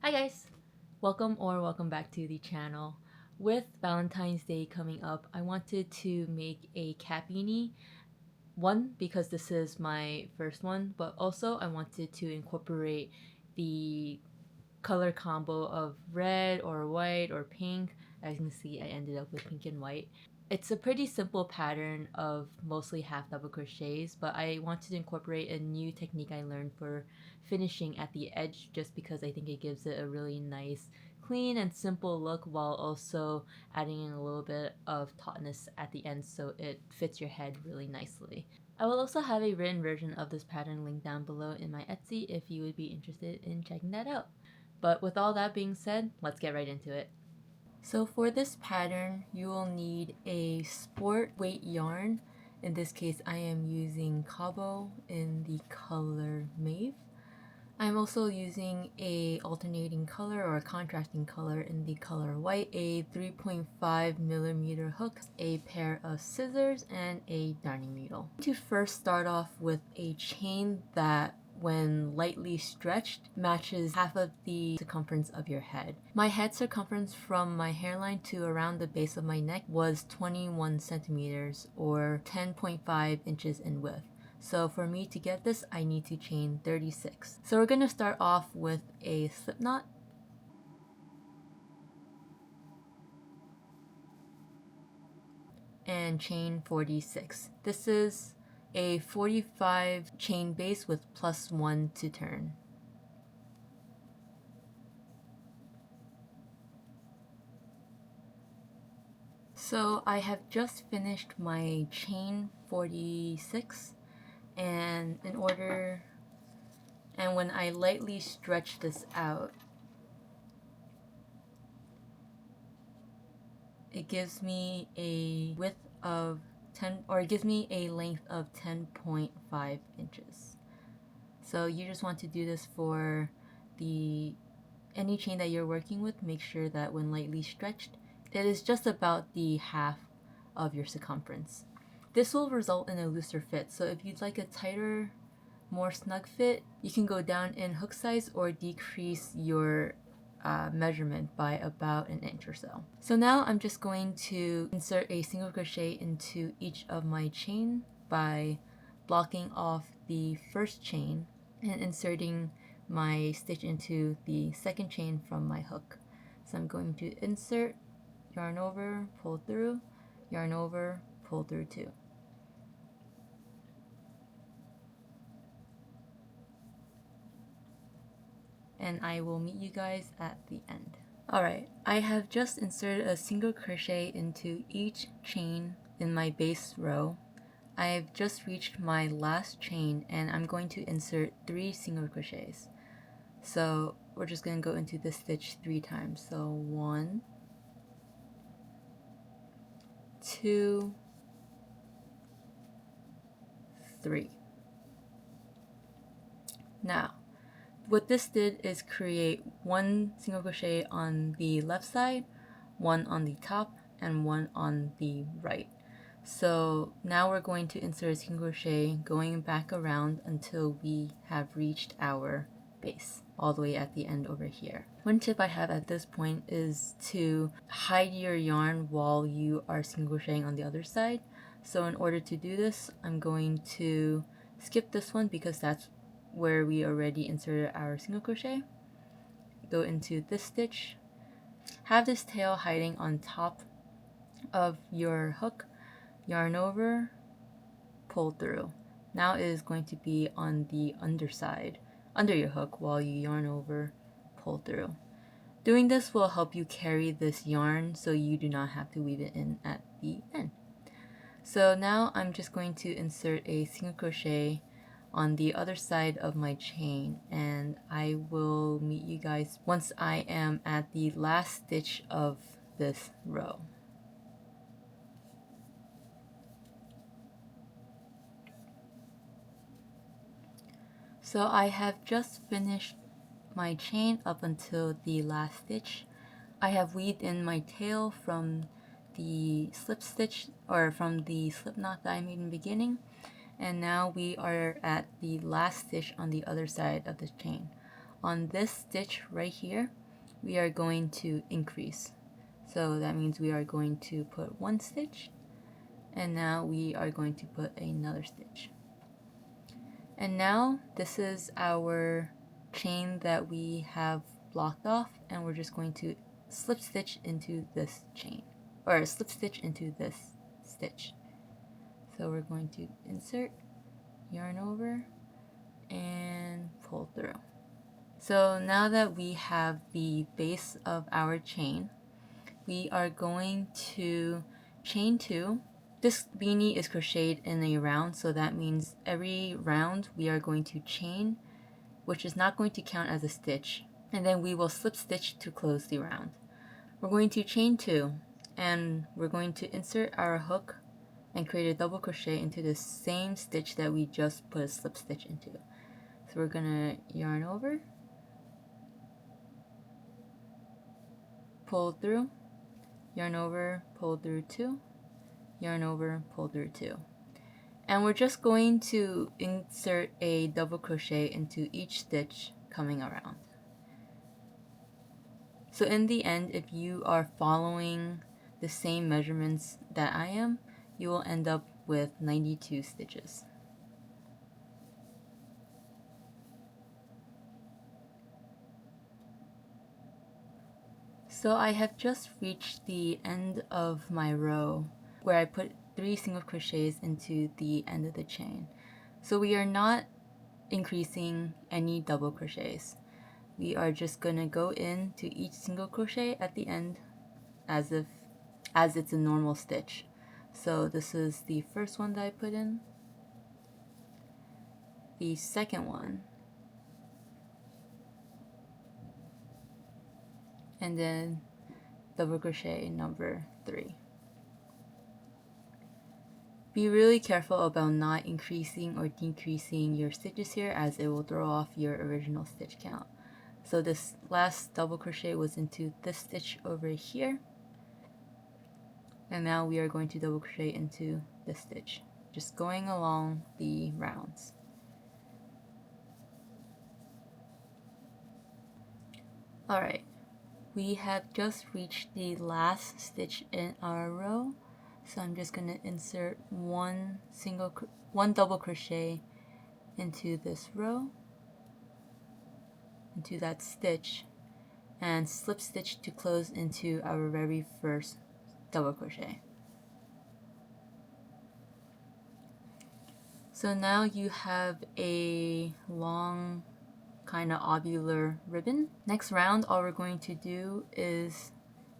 Hi guys! Welcome back to the channel. With Valentine's Day coming up, I wanted to make a cat beanie. One, because this is my first one, but also I wanted to incorporate the color combo of red or white or pink. As you can see, I ended up with pink and white. It's a pretty simple pattern of mostly half double crochets, but I wanted to incorporate a new technique I learned for finishing at the edge just because I think it gives it a really nice clean and simple look while also adding in a little bit of tautness at the end so it fits your head really nicely. I will also have a written version of this pattern linked down below in my Etsy if you would be interested in checking that out. But with all that being said, let's get right into it. So for this pattern, you will need a sport weight yarn. In this case, I am using Cabo in the color Mauve. I'm also using a alternating color or a contrasting color in the color white, a 3.5mm hook, a pair of scissors, and a darning needle. To first start off with a chain that when lightly stretched matches half of the circumference of your head. My head circumference from my hairline to around the base of my neck was 21 centimeters or 10.5 inches in width. So for me to get this, I need to chain 36. So we're going to start off with a slip knot. And chain 46. This is a 45 chain base with +1 to turn. So I have just finished my chain 46 and when I lightly stretch this out, it gives me a width of 10, or it gives me a length of 10.5 inches. So you just want to do this for any chain that you're working with. Make sure that when lightly stretched, it is just about the half of your circumference. This will result in a looser fit, so if you'd like a tighter, more snug fit, you can go down in hook size or decrease your measurement by about an inch or so. So now I'm just going to insert a single crochet into each of my chain by blocking off the first chain and inserting my stitch into the second chain from my hook. So I'm going to insert, yarn over, pull through, yarn over, pull through two. And I will meet you guys at the end. Alright, I have just inserted a single crochet into each chain in my base row. I have just reached my last chain and I'm going to insert 3 single crochets. So we're just going to go into this stitch 3 times. So 1, 2, 3. Now, what this did is create 1 single crochet on the left side, 1 on the top, and 1 on the right. So now we're going to insert a single crochet going back around until we have reached our base all the way at the end over here. One tip I have at this point is to hide your yarn while you are single crocheting on the other side. So in order to do this, I'm going to skip this one because that's where we already inserted our single crochet. Go into this stitch, have this tail hiding on top of your hook, yarn over, pull through. Now it is going to be on the underside, under your hook, while you yarn over, pull through. Doing this will help you carry this yarn so you do not have to weave it in at the end. So now I'm just going to insert a single crochet on the other side of my chain, and I will meet you guys once I am at the last stitch of this row. So I have just finished my chain up until the last stitch. I have weaved in my tail from the slip stitch, or from the slip knot that I made in the beginning, and now we are at the last stitch on the other side of the chain. on this stitch right here, we are going to increase. So that means we are going to put one stitch, and now we are going to put another stitch. And now this is our chain that we have blocked off, and we're just going to slip stitch into this chain, or slip stitch into this stitch. So we're going to insert, yarn over, and pull through. So now that we have the base of our chain, we are going to chain 2. This beanie is crocheted in a round, so that means every round we are going to chain, which is not going to count as a stitch, and then we will slip stitch to close the round. We're going to chain 2, and we're going to insert our hook and create a double crochet into the same stitch that we just put a slip stitch into. So we're gonna yarn over, pull through, yarn over, pull through 2, yarn over, pull through 2. And we're just going to insert a double crochet into each stitch coming around. So in the end, if you are following the same measurements that I am, you will end up with 92 stitches. So I have just reached the end of my row where I put 3 single crochets into the end of the chain. So we are not increasing any double crochets. We are just gonna go into each single crochet at the end as it's a normal stitch. So this is the first one that I put in, the second one, and then double crochet number 3. Be really careful about not increasing or decreasing your stitches here, as it will throw off your original stitch count. So this last double crochet was into this stitch over here, and now we are going to double crochet into this stitch, just going along the rounds. Alright, we have just reached the last stitch in our row, so I'm just going to insert one double crochet into this row, into that stitch, and slip stitch to close into our very first double crochet. So now you have a long kind of ovular ribbon. Next round, all we're going to do is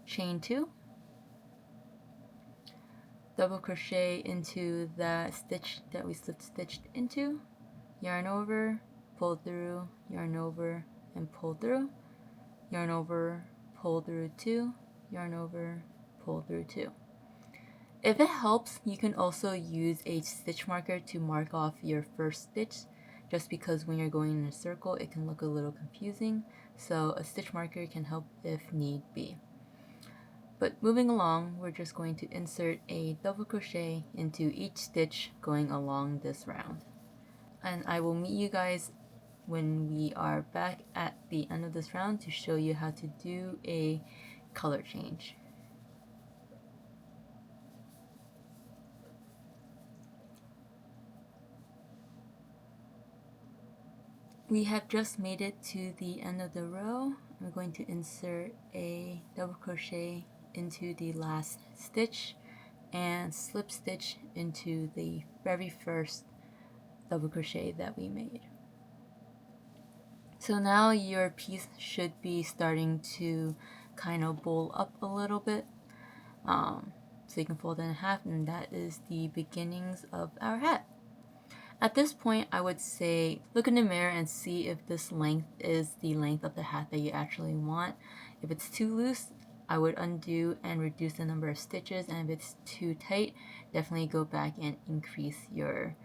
chain 2, double crochet into that stitch that we slip stitched into, yarn over, pull through, yarn over, and pull through, yarn over, pull through 2, yarn over, pull through 2. If it helps, you can also use a stitch marker to mark off your first stitch, just because when you're going in a circle it can look a little confusing, so a stitch marker can help if need be. But moving along, we're just going to insert a double crochet into each stitch going along this round. And I will meet you guys when we are back at the end of this round to show you how to do a color change. We have just made it to the end of the row. I'm going to insert a double crochet into the last stitch and slip stitch into the very first double crochet that we made. So now your piece should be starting to kind of bowl up a little bit, so you can fold it in half, and that is the beginnings of our hat. At this point, I would say look in the mirror and see if this length is the length of the hat that you actually want. If it's too loose, I would undo and reduce the number of stitches, and if it's too tight, definitely go back and increase your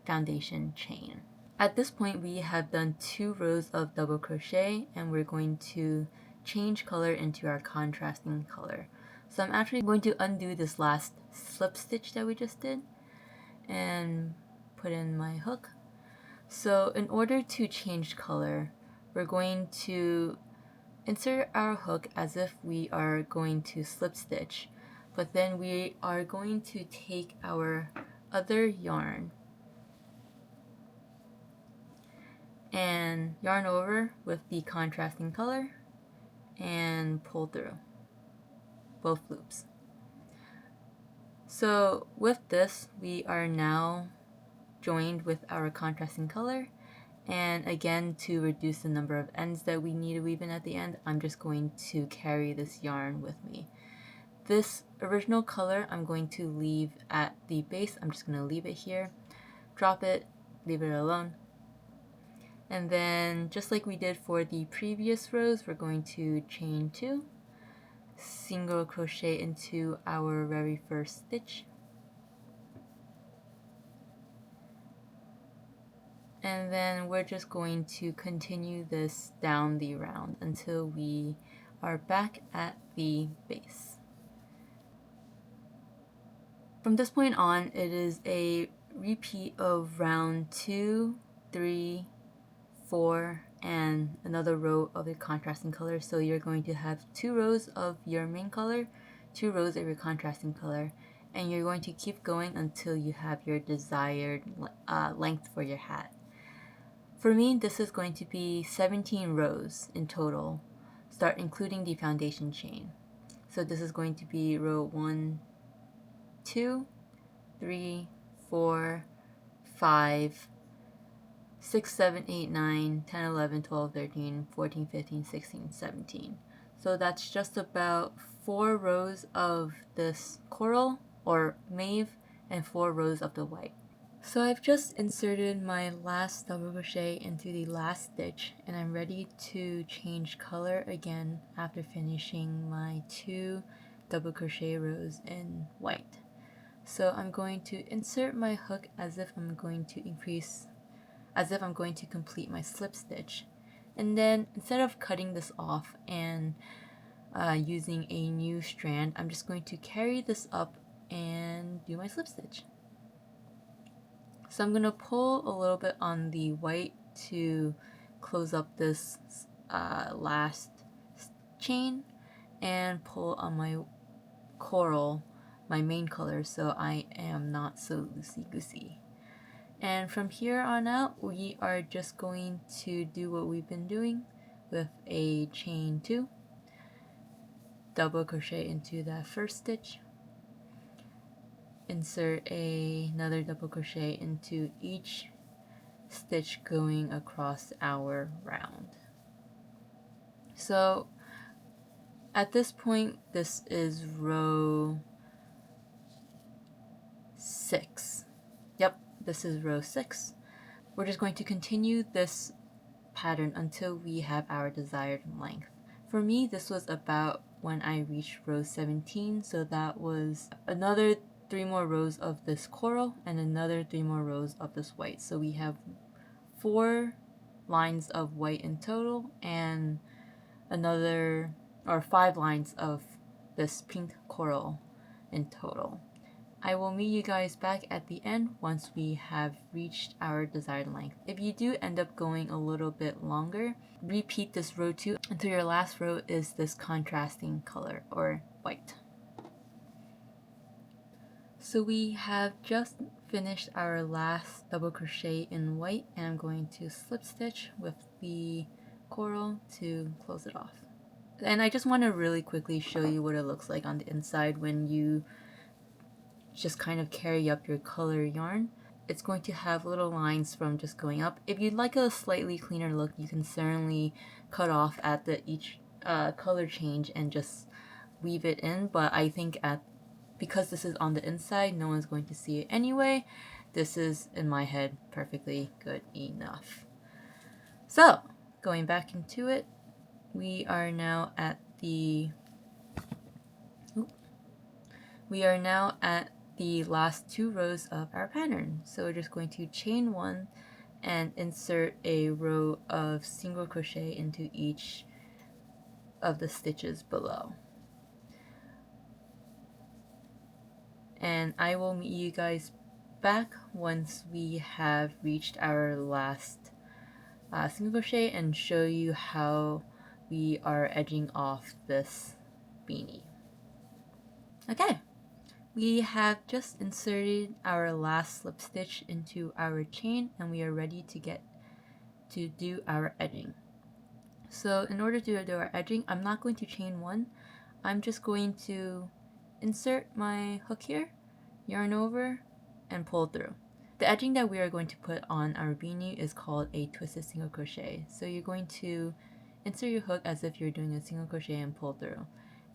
foundation chain. At this point, we have done 2 rows of double crochet, and we're going to change color into our contrasting color. So I'm actually going to undo this last slip stitch that we just did and put in my hook. So in order to change color, we're going to insert our hook as if we are going to slip stitch, but then we are going to take our other yarn and yarn over with the contrasting color and pull through both loops. So with this, we are now joined with our contrasting color, and again, to reduce the number of ends that we need to weave in at the end, I'm just going to carry this yarn with me. This original color I'm going to leave at the base. I'm just going to leave it here, drop it, leave it alone. And then just like we did for the previous rows, we're going to chain 2, single crochet into our very first stitch, and then we're just going to continue this down the round until we are back at the base. From this point on, it is a repeat of round 2, 3, 4, and another row of your contrasting color. So you're going to have 2 rows of your main color, 2 rows of your contrasting color, and you're going to keep going until you have your desired length for your hat. For me, this is going to be 17 rows in total, start including the foundation chain. So this is going to be row 1, 2, 3, 4, 5, 6, 7, 8, 9, 10, 11, 12, 13, 14, 15, 16, 17. So that's just about 4 rows of this coral or mauve and 4 rows of the white. So I've just inserted my last double crochet into the last stitch, and I'm ready to change color again after finishing my 2 double crochet rows in white. So I'm going to insert my hook as if I'm going to complete my slip stitch. And then instead of cutting this off and using a new strand, I'm just going to carry this up and do my slip stitch. So I'm going to pull a little bit on the white to close up this last chain, and pull on my coral, my main color, so I am not so loosey-goosey. And from here on out, we are just going to do what we've been doing with a chain 2, double crochet into that first stitch, insert another double crochet into each stitch going across our round. So at this point, this is row 6. Yep, this is row 6. We're just going to continue this pattern until we have our desired length. For me, this was about when I reached row 17, so that was another 3 more rows of this coral and another 3 more rows of this white. So we have 4 lines of white in total and another 5 lines of this pink coral in total. I will meet you guys back at the end once we have reached our desired length. If you do end up going a little bit longer, repeat this row 2 until your last row is this contrasting color or white. So we have just finished our last double crochet in white, and I'm going to slip stitch with the coral to close it off. And I just want to really quickly show you what it looks like on the inside when you just kind of carry up your color yarn. It's going to have little lines from just going up. If you'd like a slightly cleaner look, you can certainly cut off at each color change and just weave it in, but I think because this is on the inside, no one's going to see it anyway. This is, in my head, perfectly good enough. So, going back into it, we are now at the last 2 rows of our pattern. So we're just going to chain 1 and insert a row of single crochet into each of the stitches below. And I will meet you guys back once we have reached our last single crochet and show you how we are edging off this beanie. Okay, we have just inserted our last slip stitch into our chain and we are ready to do our edging. So in order to do our edging, I'm not going to chain one. I'm just going to insert my hook here, yarn over, and pull through. The edging that we are going to put on our beanie is called a twisted single crochet. So you're going to insert your hook as if you're doing a single crochet and pull through.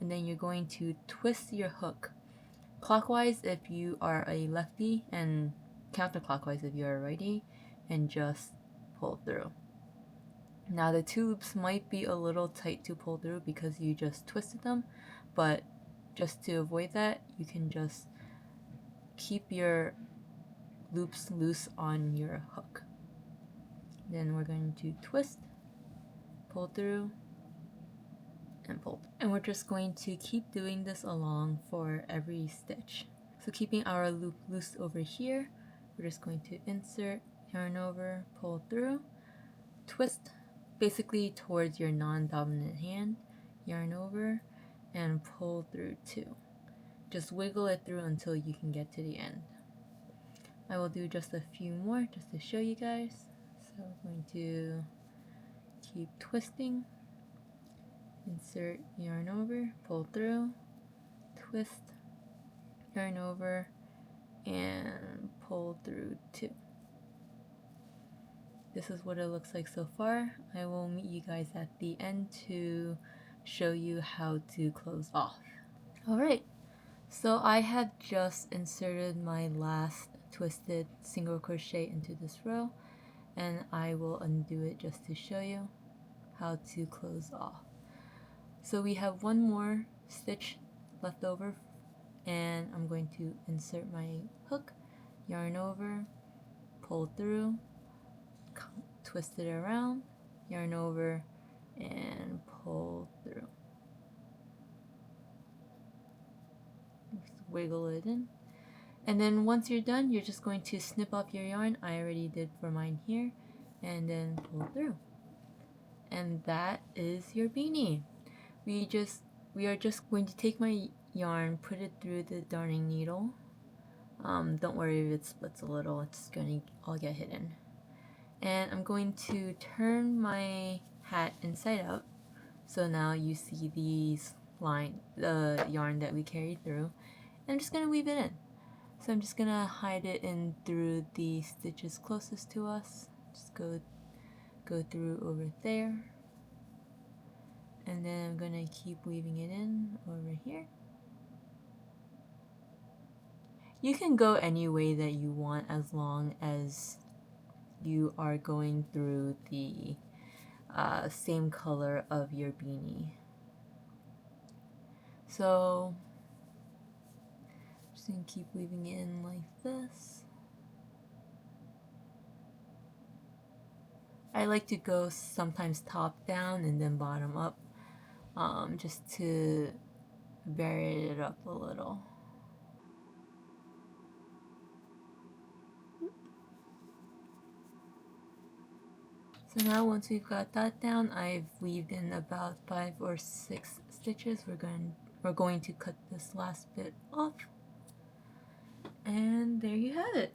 And then you're going to twist your hook clockwise if you are a lefty and counterclockwise if you are a righty, and just pull through. Now the two loops might be a little tight to pull through because you just twisted them, but just to avoid that, you can just keep your loops loose on your hook. Then we're going to twist, pull through, and pull. And we're just going to keep doing this along for every stitch. So keeping our loop loose over here, we're just going to insert, yarn over, pull through, twist basically towards your non-dominant hand, yarn over, and pull through two. Just wiggle it through until you can get to the end. I will do just a few more just to show you guys. So we're going to keep twisting, insert, yarn over, pull through, twist, yarn over, and pull through two. This is what it looks like so far. I will meet you guys at the end to show you how to close off. Alright, so I have just inserted my last twisted single crochet into this row, and I will undo it just to show you how to close off. So we have one more stitch left over, and I'm going to insert my hook, yarn over, pull through, twist it around, yarn over, and pull through. Just wiggle it in. And then once you're done, you're just going to snip off your yarn. I already did for mine here. And then pull through. And that is your beanie. We are just going to take my yarn, put it through the darning needle. Don't worry if it splits a little, it's going to all get hidden. And I'm going to turn my hat inside out. So now you see these the yarn that we carried through. And I'm just going to weave it in. So I'm just going to hide it in through the stitches closest to us. Just go through over there. And then I'm going to keep weaving it in over here. You can go any way that you want as long as you are going through the same color of your beanie. So I'm just going to keep weaving it in like this. I like to go sometimes top down and then bottom up, just to vary it up a little. So now once we've got that down, I've weaved in about 5 or 6 stitches. We're going to cut this last bit off. And there you have it.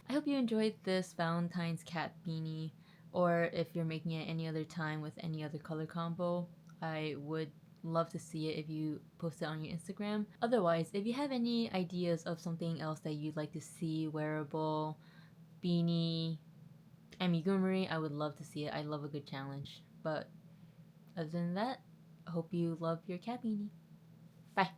I hope you enjoyed this Valentine's cat beanie, or if you're making it any other time with any other color combo, I would love to see it if you post it on your Instagram. Otherwise, if you have any ideas of something else that you'd like to see, wearable, beanie, amigurumi, I would love to see it. I love a good challenge. But other than that, I hope you love your cat beanie. Bye!